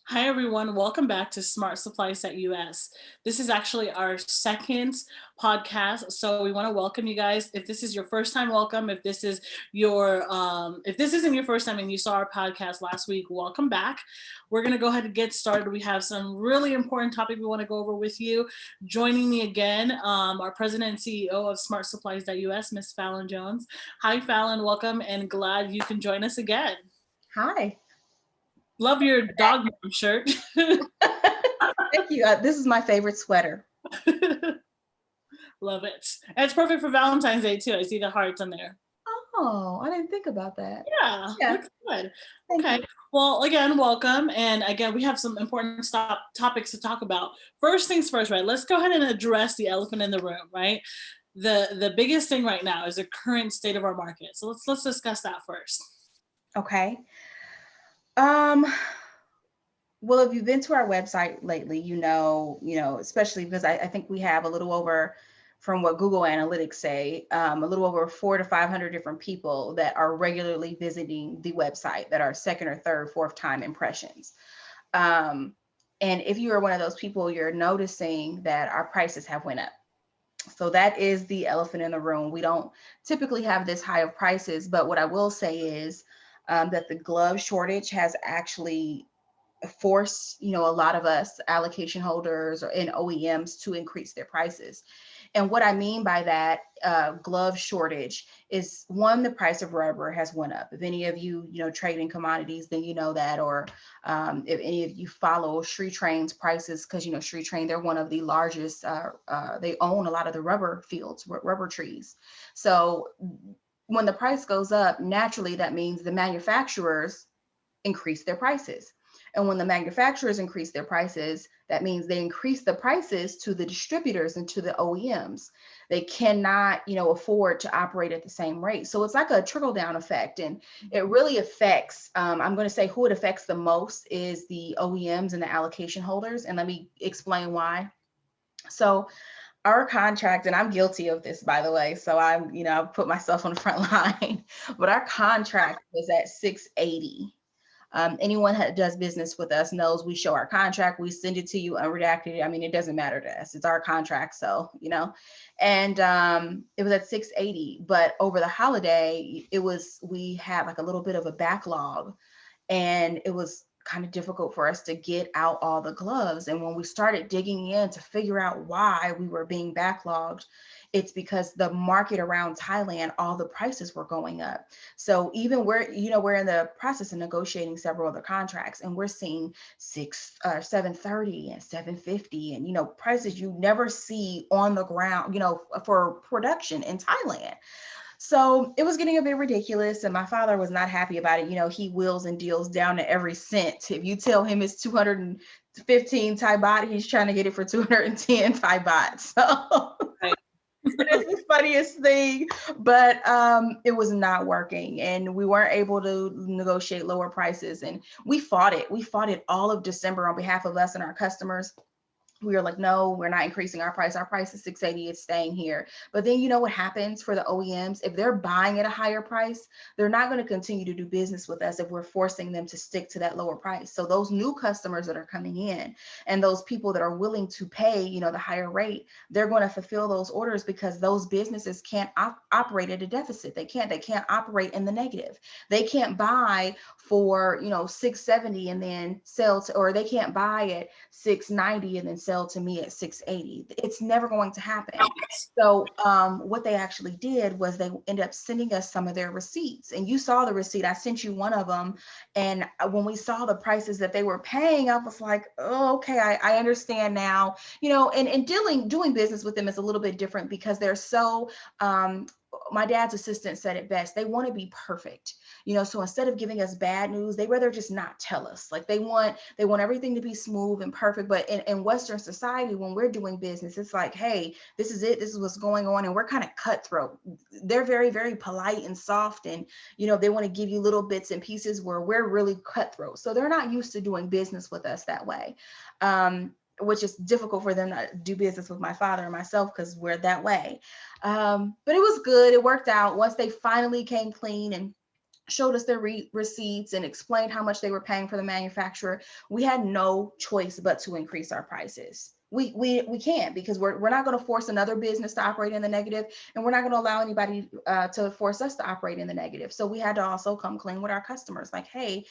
Hi, everyone. Welcome back to Smart Supplies at US. This is actually our second podcast. So we want to welcome you guys. If this is your first time, welcome. If this isn't your first time and you saw our podcast last week, welcome back. We're going to go ahead and get started. We have some really important topic we want to go over with you. Joining me again, our president and CEO of Smart Supplies at US, Miss Fallon Jones. Hi, Fallon. Welcome and glad you can join us again. Hi. Love your dog mom shirt. Thank you. This is my favorite sweater. Love it. And it's perfect for Valentine's Day too. I see the hearts in there. Oh, I didn't think about that. Yeah, Yeah, looks good. thank Okay. you. Well, again, welcome. And again, we have some important topics to talk about. First things first, right? Let's go ahead and address the elephant in the room, right? The biggest thing right now is the current state of our market. So let's discuss that first. Okay. Um, well, if you've been to our website lately, especially because I think we have a little over, from what Google Analytics say, a little over 400 to 500 different people that are regularly visiting the website that are second or third, fourth time impressions. Um, and if you are one of those people, you're noticing that our prices have went up. So that is the elephant in the room. We don't typically have this high of prices, but what I will say is that the glove shortage has actually forced, a lot of us allocation holders and OEMs to increase their prices. And what I mean by that glove shortage is, one, the price of rubber has went up. If any of you, trade in commodities, then you know that, or if any of you follow Sri Train's prices, because Sri Train, they're one of the largest. They own a lot of the rubber fields, rubber trees. So when the price goes up, naturally that means the manufacturers increase their prices. And when the manufacturers increase their prices, that means they increase the prices to the distributors and to the OEMs. They cannot, afford to operate at the same rate. So it's like a trickle down effect. And it really affects, I'm going to say who it affects the most is the OEMs and the allocation holders. And let me explain why. So our contract, and I'm guilty of this, by the way, so I've put myself on the front line, but our contract was at 680. Anyone that does business with us knows we show our contract, we send it to you unredacted. I mean, it doesn't matter to us. It's our contract. So, and it was at 680, but over the holiday, we had like a little bit of a backlog, and it was kind of difficult for us to get out all the gloves. And when we started digging in to figure out why we were being backlogged, it's because the market around Thailand, all the prices were going up. So even we're in the process of negotiating several other contracts, and we're seeing 730 and 750, and prices you never see on the ground, for production in Thailand. So it was getting a bit ridiculous, and my father was not happy about it. He wheels and deals down to every cent. If you tell him it's 215 Thai baht, he's trying to get it for 210 Thai baht. So Right. it's the funniest thing, but it was not working, and we weren't able to negotiate lower prices. And we fought it. We fought it all of December on behalf of us and our customers. We were like, no, we're not increasing our price. Our price is 680. It's staying here. But then you know what happens for the OEMs? If they're buying at a higher price, they're not going to continue to do business with us if we're forcing them to stick to that lower price. So those new customers that are coming in, and those people that are willing to pay, the higher rate, they're going to fulfill those orders, because those businesses can't operate at a deficit. They can't operate in the negative. They can't buy for 670 and then sell to, or they can't buy at 690 and then sell to me at 680. It's never going to happen. So what they actually did was they ended up sending us some of their receipts, and you saw the receipt. I sent you one of them, and when we saw the prices that they were paying, I was like, oh, okay, I understand now. And doing business with them is a little bit different, because they're so my dad's assistant said it best. They want to be perfect, so instead of giving us bad news, they rather just not tell us. Like they want everything to be smooth and perfect. But in Western society, when we're doing business, it's like, hey, this is it. This is what's going on. And we're kind of cutthroat. They're very, very polite and soft. And, they want to give you little bits and pieces, where we're really cutthroat. So they're not used to doing business with us that way. Which is difficult for them to do business with my father and myself, because we're that way. But it was good. It worked out once they finally came clean and showed us their receipts and explained how much they were paying for the manufacturer, we had no choice but to increase our prices. We can't, because we're not going to force another business to operate in the negative, and we're not going to allow anybody to force us to operate in the negative. So we had to also come clean with our customers, like, hey,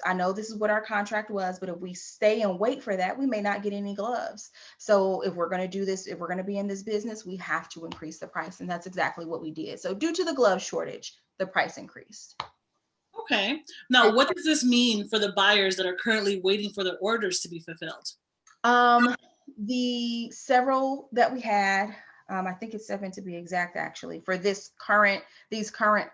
I know this is what our contract was, but if we stay and wait for that, we may not get any gloves. So if we're going to do this, if we're going to be in this business, we have to increase the price. And that's exactly what we did. So due to the glove shortage, the price increased. Okay. Now, what does this mean for the buyers that are currently waiting for their orders to be fulfilled? The several that we had, I think it's 7 to be exact, actually, for these current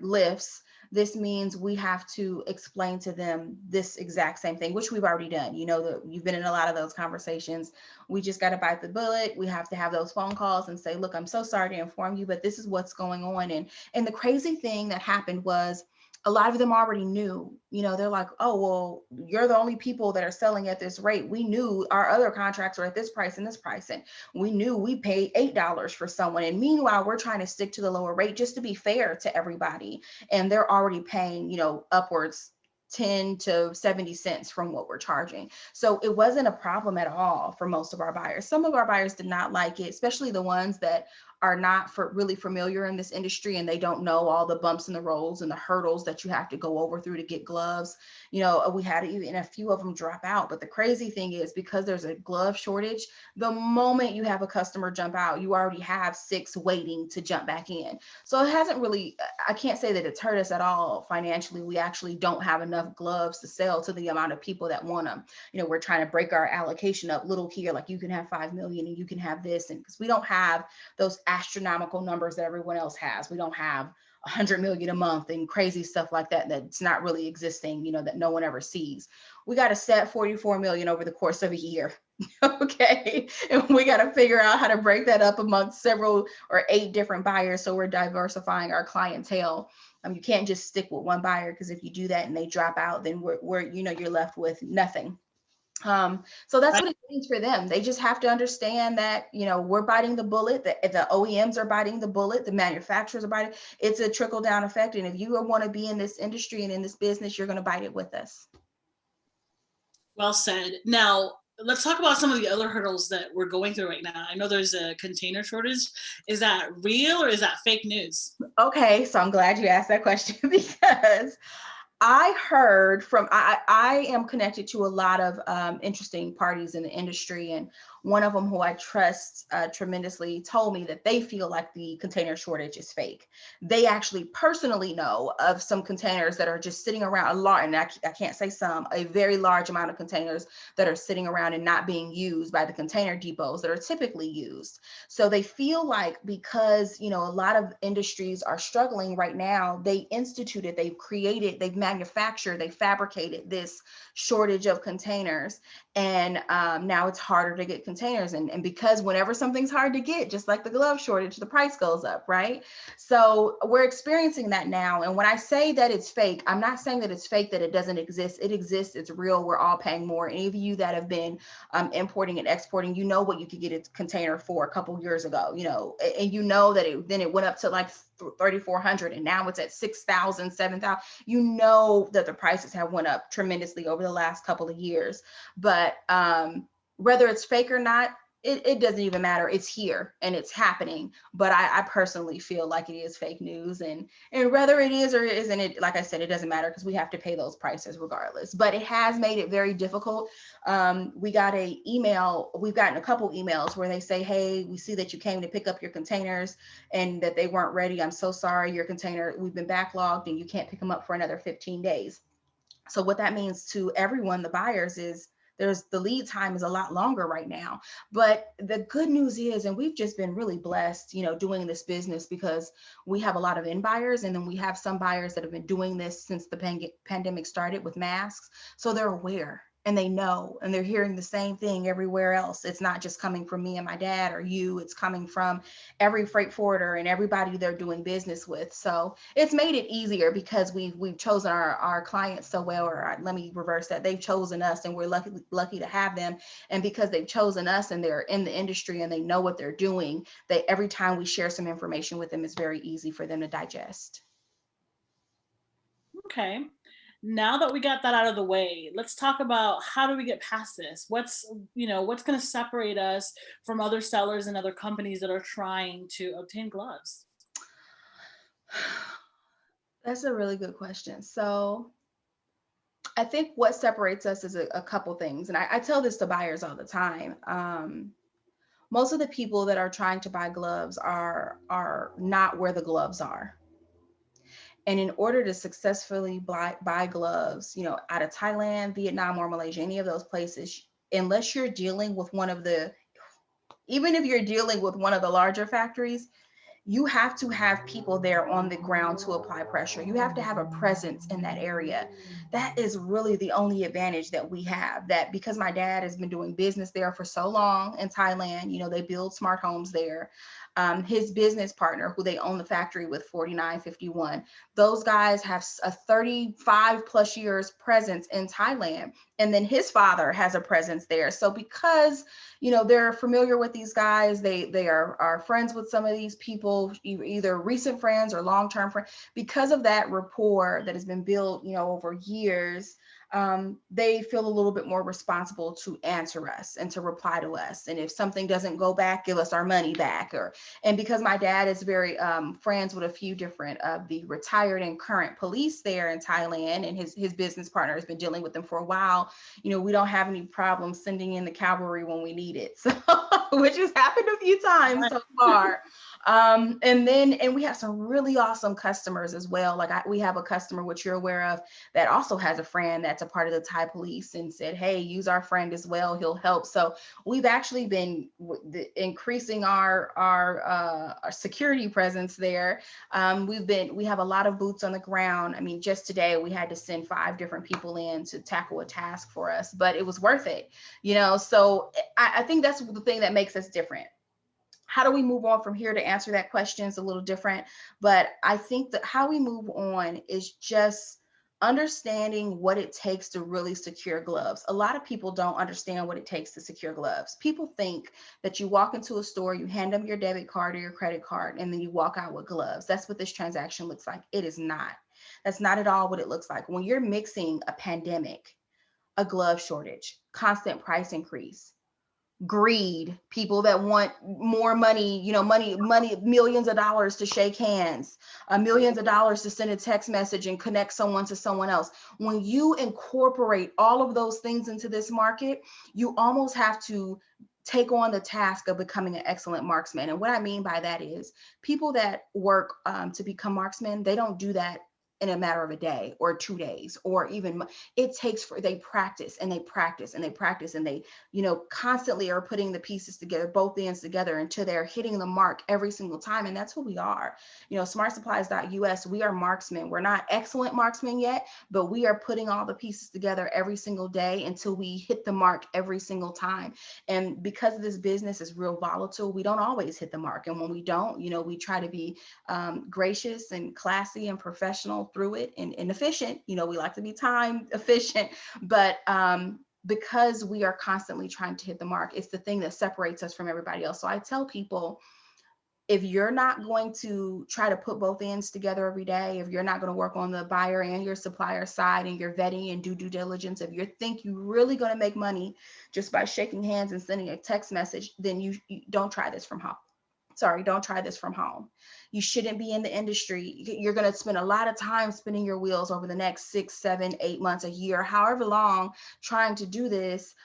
lifts, this means we have to explain to them this exact same thing, which we've already done. You know, that you've been in a lot of those conversations. We just got to bite the bullet. We have to have those phone calls and say, look, I'm so sorry to inform you, but this is what's going on. And the crazy thing that happened was, a lot of them already knew. You know, they're like, oh, well, you're the only people that are selling at this rate. We knew our other contracts were at this price and this price. And we knew we paid $8 for someone. And meanwhile, we're trying to stick to the lower rate just to be fair to everybody. And they're already paying, you know, upwards 10 to 70 cents from what we're charging. So it wasn't a problem at all for most of our buyers. Some of our buyers did not like it, especially the ones that are not really familiar in this industry, and they don't know all the bumps and the rolls and the hurdles that you have to go over through to get gloves. You know, we had even a few of them drop out. But the crazy thing is, because there's a glove shortage, the moment you have a customer jump out, you already have 6 waiting to jump back in. So it hasn't really, I can't say that it's hurt us at all financially. We actually don't have enough gloves to sell to the amount of people that want them. You know, we're trying to break our allocation up little here, like you can have 5 million and you can have this. And because we don't have those astronomical numbers that everyone else has. We don't have 100 million a month and crazy stuff like that that's not really existing, you know, that no one ever sees. We got to set 44 million over the course of a year. Okay. And we got to figure out how to break that up amongst several or 8 different buyers. So we're diversifying our clientele. You can't just stick with one buyer, because if you do that and they drop out, then we're you know, you're left with nothing. So that's what it means for them. They just have to understand that, you know, we're biting the bullet, the OEMs are biting the bullet, the manufacturers are biting. It's a trickle down effect. And if you want to be in this industry and in this business, you're going to bite it with us. Well said. Now, let's talk about some of the other hurdles that we're going through right now. I know there's a container shortage. Is that real or is that fake news? Okay, so I'm glad you asked that question, because I heard from, I am connected to a lot of interesting parties in the industry, and one of them who I trust tremendously told me that they feel like the container shortage is fake. They actually personally know of some containers that are just sitting around, a lot, and I can't say some, a very large amount of containers that are sitting around and not being used by the container depots that are typically used. So they feel like, because, you know, a lot of industries are struggling right now, they've created, they've manufactured, they fabricated this shortage of containers. And now it's harder to get containers. And because whenever something's hard to get, just like the glove shortage, the price goes up, right? So we're experiencing that now. And when I say that it's fake, I'm not saying that it's fake, that it doesn't exist. It exists. It's real. We're all paying more. Any of you that have been importing and exporting, you know what you could get a container for a couple years ago, you know, and you know that then it went up to like 3,400 and now it's at 6,000, 7,000. You know that the prices have went up tremendously over the last couple of years. But whether it's fake or not, it doesn't even matter. It's here and it's happening. But I personally feel like it is fake news, and whether it is or isn't, it, like I said, it doesn't matter, because we have to pay those prices regardless. But it has made it very difficult. We've gotten a couple emails where they say, hey, we see that you came to pick up your containers and that they weren't ready. I'm so sorry, your container, we've been backlogged and you can't pick them up for another 15 days. So what that means to everyone, the buyers, is the lead time is a lot longer right now. But the good news is, and we've just been really blessed, you know, doing this business, because we have a lot of end buyers, and then we have some buyers that have been doing this since the pandemic started with masks. So they're aware and they know, and they're hearing the same thing everywhere else. It's not just coming from me and my dad or you, it's coming from every freight forwarder and everybody they're doing business with. So it's made it easier, because we've chosen our clients so well, or let me reverse that. They've chosen us, and we're lucky to have them. And because they've chosen us and they're in the industry and they know what they're doing, every time we share some information with them, it's very easy for them to digest. Okay. Now that we got that out of the way, let's talk about how do we get past this? What's going to separate us from other sellers and other companies that are trying to obtain gloves? That's a really good question. So I think what separates us is a couple things. And I tell this to buyers all the time. Most of the people that are trying to buy gloves are not where the gloves are. And in order to successfully buy gloves, out of Thailand, Vietnam, or Malaysia, any of those places, unless you're dealing with even if you're dealing with one of the larger factories, you have to have people there on the ground to apply pressure. You have to have a presence in that area. That is really the only advantage that we have. That because my dad has been doing business there for so long in Thailand, they build smart homes there. His business partner, who they own the factory with, 4951, those guys have a 35 plus years presence in Thailand. And then his father has a presence there. So because they're familiar with these guys, they are friends with some of these people, either recent friends or long-term friends. Because of that rapport that has been built over years, they feel a little bit more responsible to answer us and to reply to us, and if something doesn't go back, give us our money back. And because my dad is very friends with a few different of the retired and current police there in Thailand, and his business partner has been dealing with them for a while, we don't have any problem sending in the cavalry when we need it. So which has happened a few times so far. And we have some really awesome customers as well. Like we have a customer, which you're aware of, that also has a friend that's a part of the Thai police, and said, hey, use our friend as well, he'll help. So we've actually been increasing our security presence there. We have a lot of boots on the ground. I mean, just today we had to send 5 different people in to tackle a task for us, but it was worth it. So I think that's the thing that makes us different. How do we move on from here? To answer that question is a little different, but I think that how we move on is just understanding what it takes to really secure gloves. A lot of people don't understand what it takes to secure gloves. People think that you walk into a store, you hand them your debit card or your credit card, and then you walk out with gloves. That's what this transaction looks like. It is not. That's not at all what it looks like. When you're mixing a pandemic, a glove shortage, constant price increase, greed, people that want more money, money, millions of dollars to shake hands, millions of dollars to send a text message and connect someone to someone else. When you incorporate all of those things into this market, you almost have to take on the task of becoming an excellent marksman. And what I mean by that is people that work to become marksmen, they don't do that in a matter of a day or 2 days or even it takes they practice and they practice and they practice, and they constantly are putting the pieces together, both ends together, until they're hitting the mark every single time. And that's who we are. SmartSupplies.us, we are marksmen. We're not excellent marksmen yet, but we are putting all the pieces together every single day until we hit the mark every single time. And because this business is real volatile, we don't always hit the mark. And when we don't, we try to be gracious and classy and professional through it, and efficient. We like to be time efficient, but because we are constantly trying to hit the mark, it's the thing that separates us from everybody else. So I tell people, if you're not going to try to put both ends together every day, if you're not going to work on the buyer and your supplier side and your vetting and do due diligence, if you think you're really going to make money just by shaking hands and sending a text message, then you don't try this from home. Don't try this from home. You shouldn't be in the industry. You're going to spend a lot of time spinning your wheels over the next 6, 7, 8 months, a year, however long, trying to do this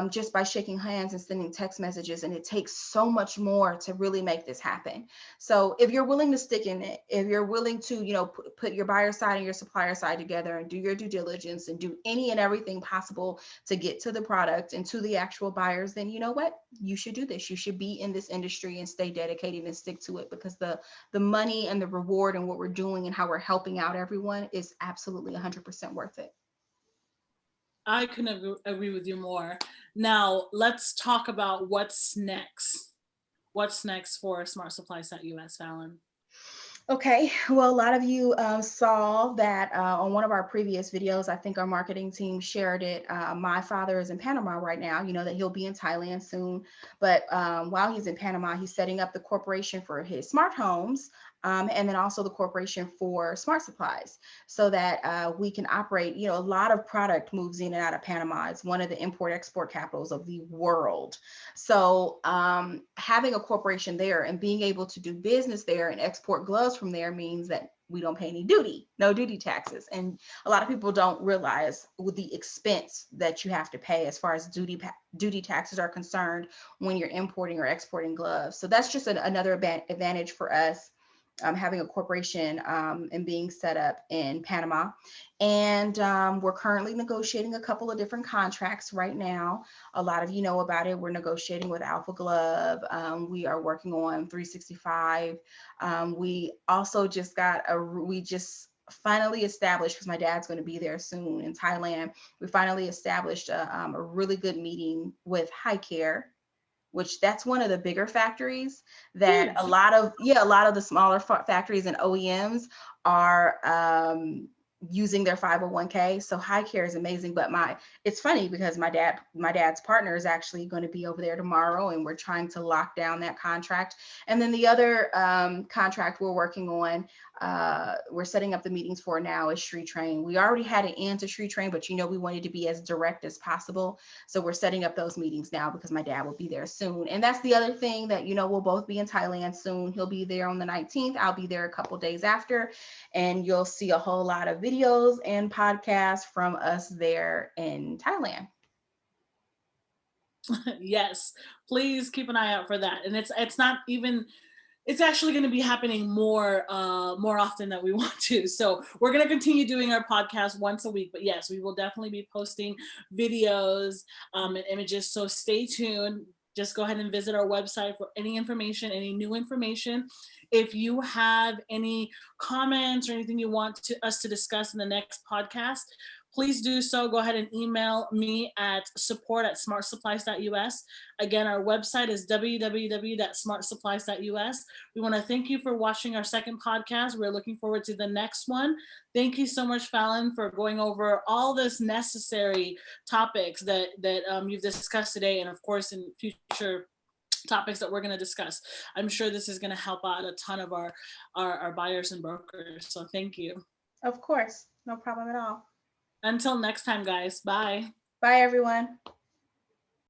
just by shaking hands and sending text messages. And it takes so much more to really make this happen. So if you're willing to stick in it, if you're willing to, put your buyer side and your supplier side together and do your due diligence and do any and everything possible to get to the product and to the actual buyers, then you know what? You should do this. You should be in this industry and stay dedicated and stick to it, because the money and the reward and what we're doing and how we're helping out everyone is absolutely 100% worth it. I couldn't agree with you more. Now, let's talk about what's next. What's next for SmartSupplies.us, Fallon? Okay, well, a lot of you saw that on one of our previous videos. I think our marketing team shared it. My father is in Panama right now. You know that he'll be in Thailand soon. But while he's in Panama, he's setting up the corporation for his smart homes and then also the corporation for Smart Supplies, so that we can operate. A lot of product moves in and out of Panama. It's one of the import-export capitals of the world. So having a corporation there and being able to do business there and export gloves from there means that we don't pay any no duty taxes. And a lot of people don't realize with the expense that you have to pay as far as duty taxes are concerned when you're importing or exporting gloves. So that's just another advantage for us, having a corporation and being set up in Panama. And we're currently negotiating a couple of different contracts right now. A lot of you know about it. We're negotiating with Alpha Glove. We are working on 365. We also just finally established, because my dad's going to be there soon in Thailand. We finally established a really good meeting with High Care, which that's one of the bigger factories that a lot of the smaller factories and OEMs are using their 501k. So High Care is amazing. But it's funny because my dad's partner is actually going to be over there tomorrow, and we're trying to lock down that contract. And then the other contract we're working on, we're setting up the meetings for now, is Shri Train. We already had an end to Shri Train, but we wanted to be as direct as possible. So we're setting up those meetings now because my dad will be there soon. And that's the other thing that, we'll both be in Thailand soon. He'll be there on the 19th. I'll be there a couple days after. And you'll see a whole lot of videos and podcasts from us there in Thailand. Yes, please keep an eye out for that. And it's actually going to be happening more often than we want to. So we're going to continue doing our podcast once a week. But yes, we will definitely be posting videos and images. So stay tuned. Just go ahead and visit our website for any information, any new information. If you have any comments or anything you want us to discuss in the next podcast, please do so. Go ahead and email me at support@smartsupplies.us. Again, our website is www.smartsupplies.us. We want to thank you for watching our second podcast. We're looking forward to the next one. Thank you so much, Fallon, for going over all this necessary topics that you've discussed today, and of course in future topics that we're going to discuss. I'm sure this is going to help out a ton of our buyers and brokers. So thank you. Of course, no problem at all. Until next time, guys. Bye. Bye, everyone.